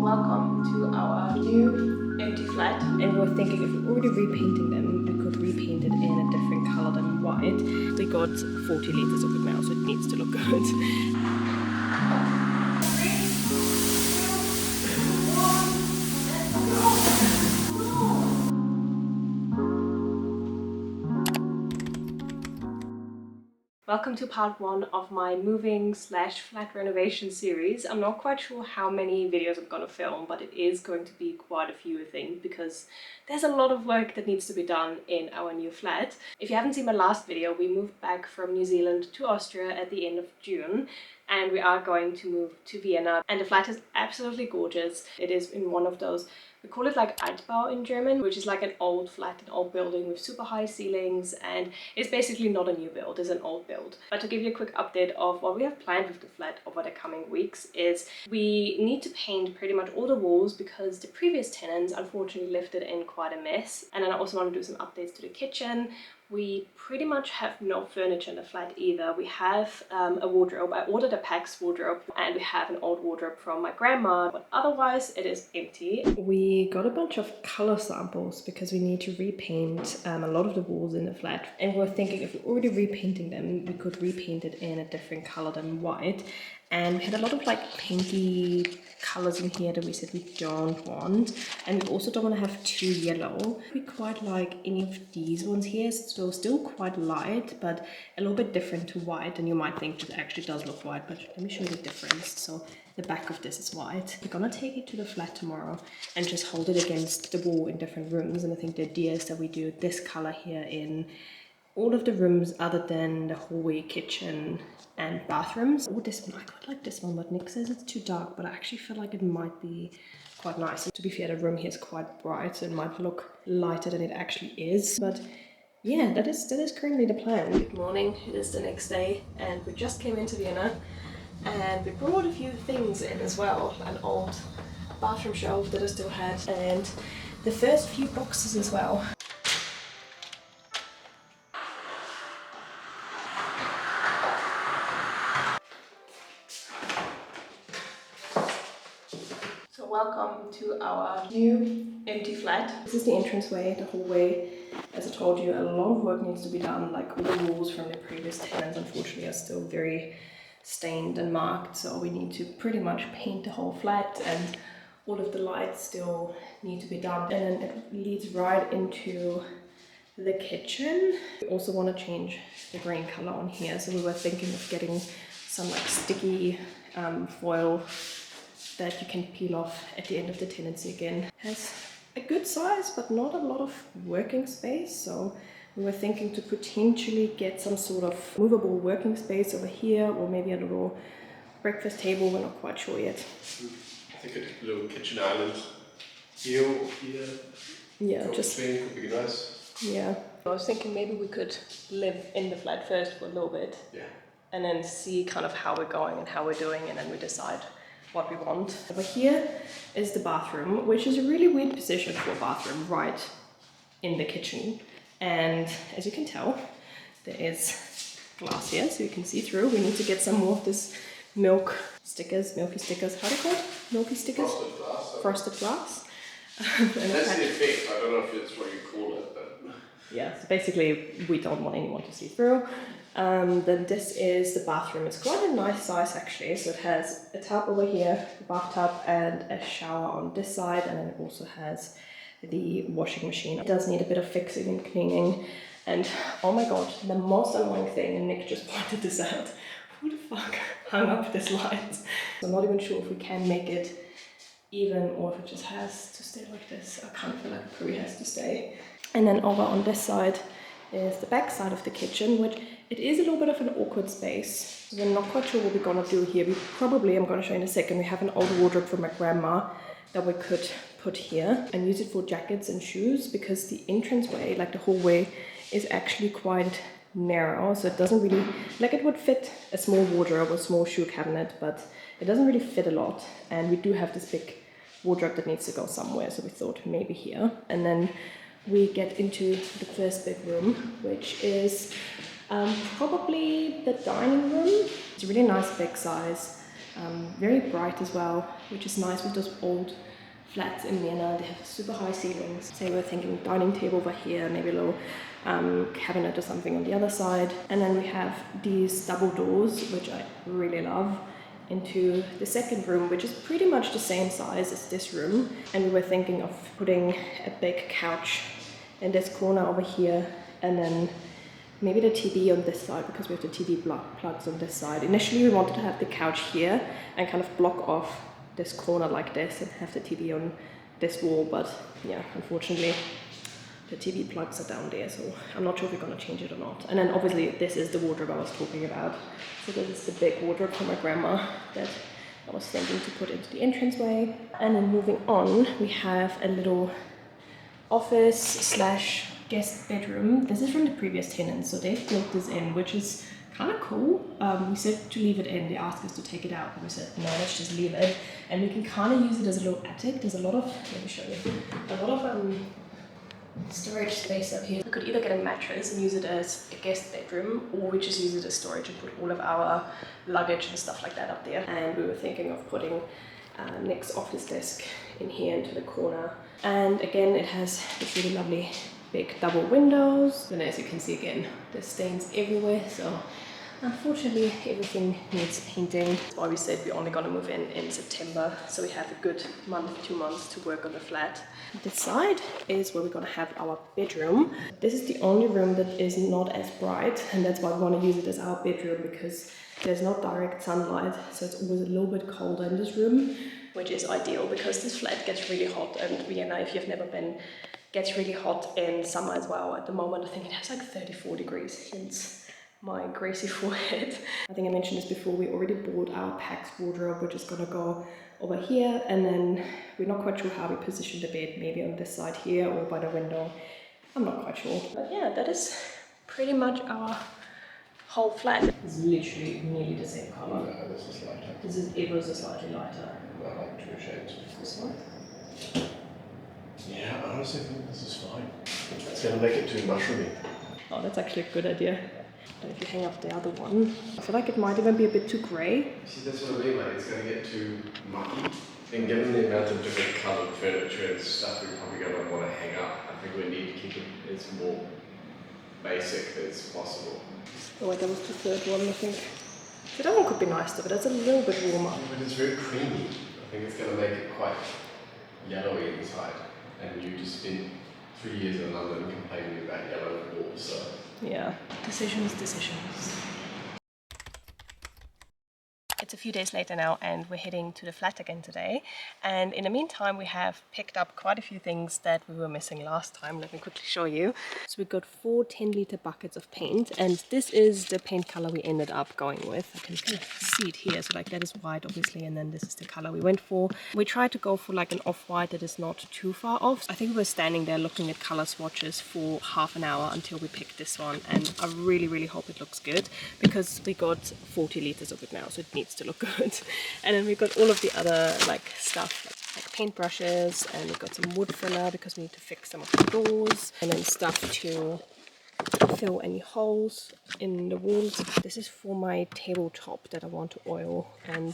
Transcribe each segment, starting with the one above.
welcome to our new empty flat. And we're thinking if we're already repainting them, we could repaint it in a different color than white. We got 40 liters of it now, so it needs to look good. Welcome to part 1 of my moving/flat renovation series. I'm not quite sure how many videos I'm going to film, but it is going to be quite a few, I think, because there's a lot of work that needs to be done in our new flat. If you haven't seen my last video, we moved back from New Zealand to Austria at the end of June, and we are going to move to Vienna. And the flat is absolutely gorgeous. It is in one of those, we call it like Altbau in German, which is like an old flat, an old building with super high ceilings, and it's basically not a new build, it's an old build. But to give you a quick update of what we have planned with the flat over the coming weeks is we need to paint pretty much all the walls because the previous tenants unfortunately left it in quite a mess. And then I also want to do some updates to the kitchen. We pretty much have no furniture in the flat either. We have a wardrobe. I ordered a Pax wardrobe, and we have an old wardrobe from my grandma, but otherwise it is empty. We got a bunch of color samples because we need to repaint a lot of the walls in the flat, and we're thinking if we're already repainting them, we could repaint it in a different color than white. And we had a lot of like pinky colors in here that we said we don't want, and we also don't want to have too yellow. We quite like any of these ones here, so still quite light but a little bit different to white, and you might think it actually does look white, but let me show you the difference. So the back of this is white. We're gonna take it to the flat tomorrow and just hold it against the wall in different rooms, and I think the idea is that we do this color here in all of the rooms other than the hallway, kitchen and bathrooms. Oh, this one, I quite like this one, but Nick says it's too dark, but I actually feel like it might be quite nice. And to be fair, the room here is quite bright, so it might look lighter than it actually is. But yeah, that is currently the plan. Good morning, it is the next day, and we just came into Vienna, and we brought a few things in as well. An old bathroom shelf that I still had, and the first few boxes as well. Welcome to our new empty flat. This is the entranceway, the hallway. As I told you, a lot of work needs to be done, like all the walls from the previous tenants unfortunately are still very stained and marked, so we need to pretty much paint the whole flat, and all of the lights still need to be done. And then it leads right into the kitchen. We also want to change the green color on here, so we were thinking of getting some like sticky foil that you can peel off at the end of the tenancy again. Has a good size but not a lot of working space, so we were thinking to potentially get some sort of movable working space over here, or maybe a little breakfast table. We're not quite sure yet. I think a little kitchen island here or here. Yeah, just could be nice. Yeah, I was thinking maybe we could live in the flat first for a little bit, yeah, and then see kind of how we're going and how we're doing, and then we decide what we want. Over here is the bathroom, which is a really weird position for a bathroom, right in the kitchen. And as you can tell, there is glass here, so you can see through. We need to get some more of this milky stickers, how are they called? Milky stickers? Frosted glass. That's the effect, I don't know if it's what you call it, but yeah, so basically we don't want anyone to see through. Then this is the bathroom. It's quite a nice size actually, so it has a tub over here, a bathtub and a shower on this side, and then it also has the washing machine. It does need a bit of fixing and cleaning, and oh my god, the most annoying thing, and Nick just pointed this out, who the fuck hung up this light? I'm not even sure if we can make it even, or if it just has to stay like this. I kind of feel like it probably has to stay. And then over on this side is the back side of the kitchen, which it is a little bit of an awkward space. We're not quite sure what we're gonna do here. We probably, I'm gonna show you in a second, we have an old wardrobe from my grandma that we could put here and use it for jackets and shoes, because the entranceway, like the hallway, is actually quite narrow, so it doesn't really, like it would fit a small wardrobe or small shoe cabinet, but it doesn't really fit a lot. And we do have this big wardrobe that needs to go somewhere, so we thought maybe here. And then we get into the first big room, which is probably the dining room. It's a really nice big size very bright as well, which is nice with those old flats in Vienna. They have super high ceilings. Say we're thinking dining table over here, maybe a little cabinet or something on the other side. And then we have these double doors, which I really love, into the second room, which is pretty much the same size as this room. And we were thinking of putting a big couch in this corner over here, and then maybe the TV on this side, because we have the TV plugs on this side. Initially we wanted to have the couch here and kind of block off this corner like this and have the TV on this wall, but yeah, unfortunately the TV plugs are down there, so I'm not sure if we're going to change it or not. And then obviously this is the wardrobe I was talking about. So this is the big wardrobe from my grandma that I was thinking to put into the entranceway. And then moving on, we have a little office slash guest bedroom. This is from the previous tenants, so they've built this in, which is kind of cool. We said to leave it in. They asked us to take it out, but we said no, let's just leave it. And we can kind of use it as a little attic. There's a lot of, let me show you, a lot of storage space up here. We could either get a mattress and use it as a guest bedroom, or we just use it as storage and put all of our luggage and stuff like that up there. And we were thinking of putting Nick's office desk in here into the corner. And again, it has this really lovely big double windows. And as you can see again, there's stains everywhere. So unfortunately, everything needs painting. That's why we said we're only gonna move in September. So we have a good month, 2 months to work on the flat. This side is where we're gonna have our bedroom. This is the only room that is not as bright, and that's why we wanna use it as our bedroom, because there's no direct sunlight. So it's always a little bit colder in this room, which is ideal because this flat gets really hot. And Vienna, if you've never been, gets really hot in summer as well. At the moment, I think it has like 34 degrees, hence my greasy forehead. I think I mentioned this before, we already bought our PAX wardrobe, which is gonna go over here, and then we're not quite sure how we position the bed, maybe on this side here or by the window. I'm not quite sure. But yeah, that is pretty much our whole flat. It's literally nearly the same color. No, this is lighter. This is ever so slightly lighter. I like 2 shades. This one? Yeah, I honestly think this is fine. It's going to make it too mushroomy. Oh, that's actually a good idea. But if you hang up the other one, I feel like it might even be a bit too grey. See, that's what I mean, like, it's going to get too mucky. And given the amount of different coloured furniture and stuff we're probably going to want to hang up, I think we need to keep it as more basic as possible. Oh wait, that was the third one, I think. The other one could be nice though, but that's a little bit warmer. Yeah, but it's very creamy. I think it's going to make it quite yellowy inside. And you just spent 3 years in London complaining about yellow walls, so... Yeah, decisions. It's a few days later now and we're heading to the flat again today, and in the meantime we have picked up quite a few things that we were missing last time. Let me quickly show you. So we got 4 10-litre buckets of paint, and this is the paint color we ended up going with. I can see it here, so like that is white obviously, and then this is the color we went for. We tried to go for like an off-white that is not too far off. I think we were standing there looking at color swatches for half an hour until we picked this one, and I really hope it looks good, because we got 40 litres of it now, so it needs to look good. And then we got all of the other like stuff like paint brushes, and we've got some wood filler because we need to fix some of the doors, and then stuff to fill any holes in the walls. This is for my tabletop that I want to oil and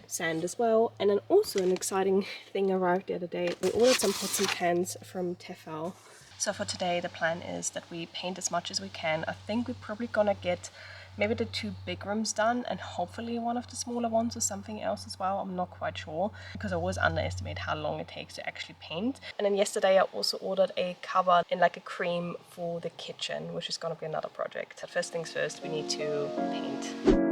sand as well. And then also an exciting thing arrived the other day. We ordered some pots and pans from Tefal. So for today the plan is that we paint as much as we can. I think we're probably gonna get maybe the 2 big rooms done and hopefully one of the smaller ones or something else as well. I'm not quite sure, because I always underestimate how long it takes to actually paint. And then yesterday I also ordered a cover in like a cream for the kitchen, which is going to be another project. But first things first, we need to paint.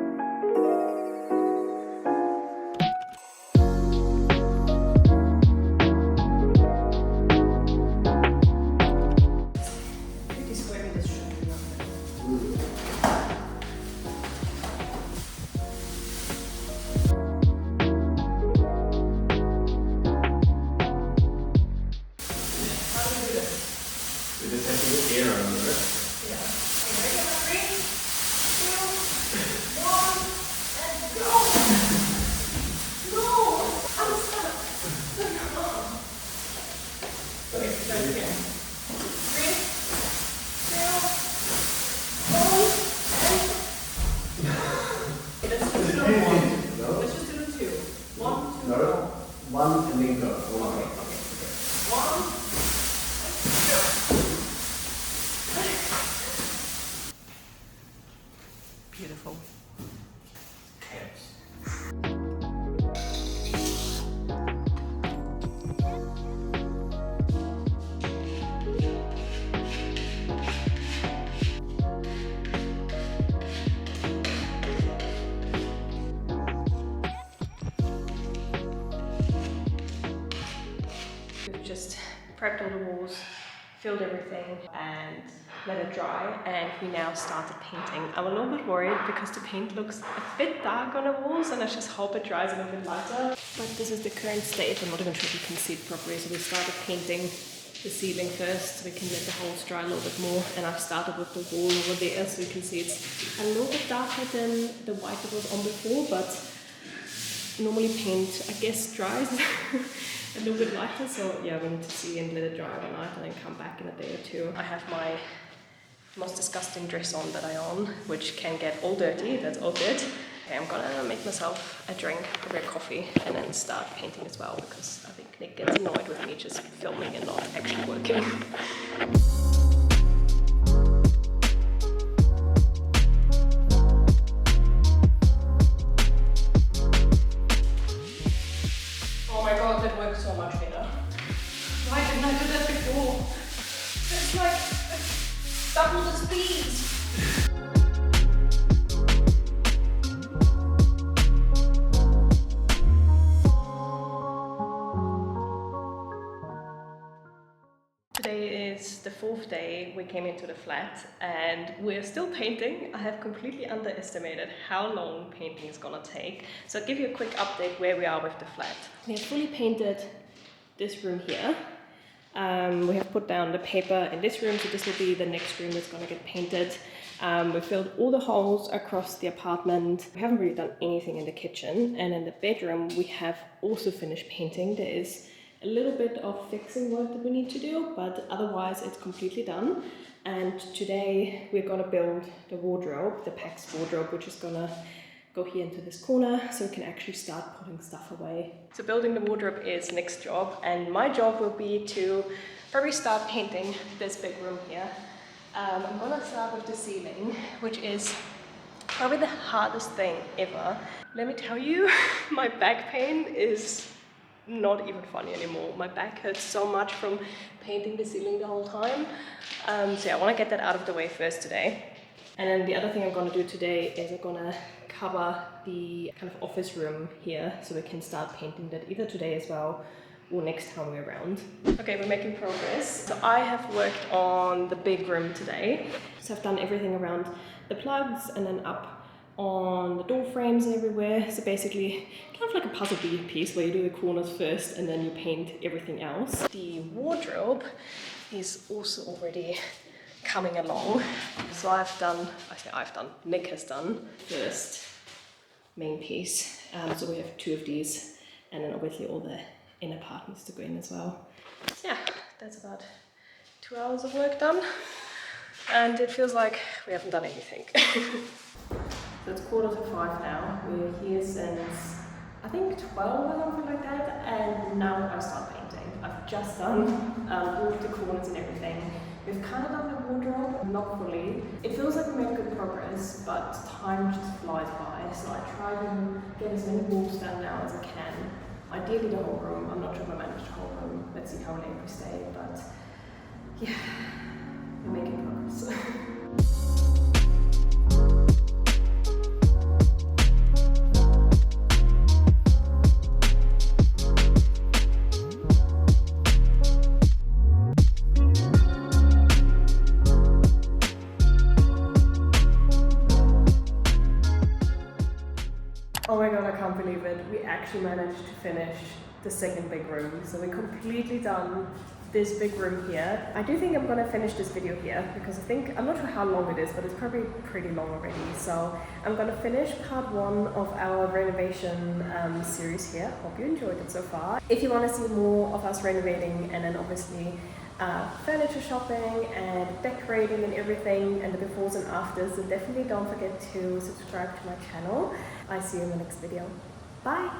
No, one. Okay. One. Beautiful. We've just prepped all the walls, filled everything and let it dry, and we now started painting. I'm a little bit worried because the paint looks a bit dark on the walls and I just hope it dries a little bit lighter. But this is the current state. I'm not even sure if you can see it properly. So we started painting the ceiling first so we can let the holes dry a little bit more, and I've started with the wall over there so you can see it's a little bit darker than the white that was on before, but normally paint, I guess, dries a little bit lighter, so yeah, we need to see and let it dry overnight and then come back in a day or two. I have my most disgusting dress on that I own, which can get all dirty, that's all good. Okay, I'm gonna make myself a drink, probably a coffee, and then start painting as well, because I think Nick gets annoyed with me just filming and not actually working. Oh my god, that works so much better. Why didn't I do that before? It's like double the speed. Today is the 4th day we came into the flat and we're still painting. I have completely underestimated how long painting is gonna take. So I'll give you a quick update where we are with the flat. We have fully painted this room here. We have put down the paper in this room, so this will be the next room that's gonna get painted. We filled all the holes across the apartment. We haven't really done anything in the kitchen, and in the bedroom we have also finished painting. There is a little bit of fixing work that we need to do, but otherwise it's completely done. And today we're gonna build the wardrobe, the PAX wardrobe, which is gonna go here into this corner so we can actually start putting stuff away. So building the wardrobe is Nick's job, and my job will be to probably start painting this big room here. I'm gonna start with the ceiling, which is probably the hardest thing ever. Let me tell you, my back pain is not even funny anymore. My back hurts so much from painting the ceiling the whole time. So yeah, I want to get that out of the way first today. And then the other thing I'm going to do today is I'm going to cover the kind of office room here so we can start painting that either today as well or next time we're around. Okay, we're making progress. So I have worked on the big room today. So I've done everything around the plugs and then up on the door frames and everywhere. So basically kind of like a puzzle piece where you do the corners first and then you paint everything else. The wardrobe is also already coming along. So Nick has done first main piece. So we have 2 of these, and then obviously all the inner part needs to go in as well. Yeah, that's about 2 hours of work done, and it feels like we haven't done anything. So it's 4:45 now. We're here since I think 12 or something like that, and now I start painting. I've just done all of the corners and everything. We've kind of done the wardrobe, not fully. It feels like we made good progress, but time just flies by. So I try to get as many walls done now as I can. Ideally the whole room. I'm not sure if I managed the whole room. Let's see how late we stay, but yeah, we're making progress. Oh my god, I can't believe it. We actually managed to finish the second big room. So we're completely done this big room here. I do think I'm gonna finish this video here because I'm not sure how long it is, but it's probably pretty long already. So I'm gonna finish part 1 of our renovation series here. Hope you enjoyed it so far. If you wanna see more of us renovating and then obviously furniture shopping and decorating and everything and the befores and afters, then definitely don't forget to subscribe to my channel. I see you in the next video. Bye!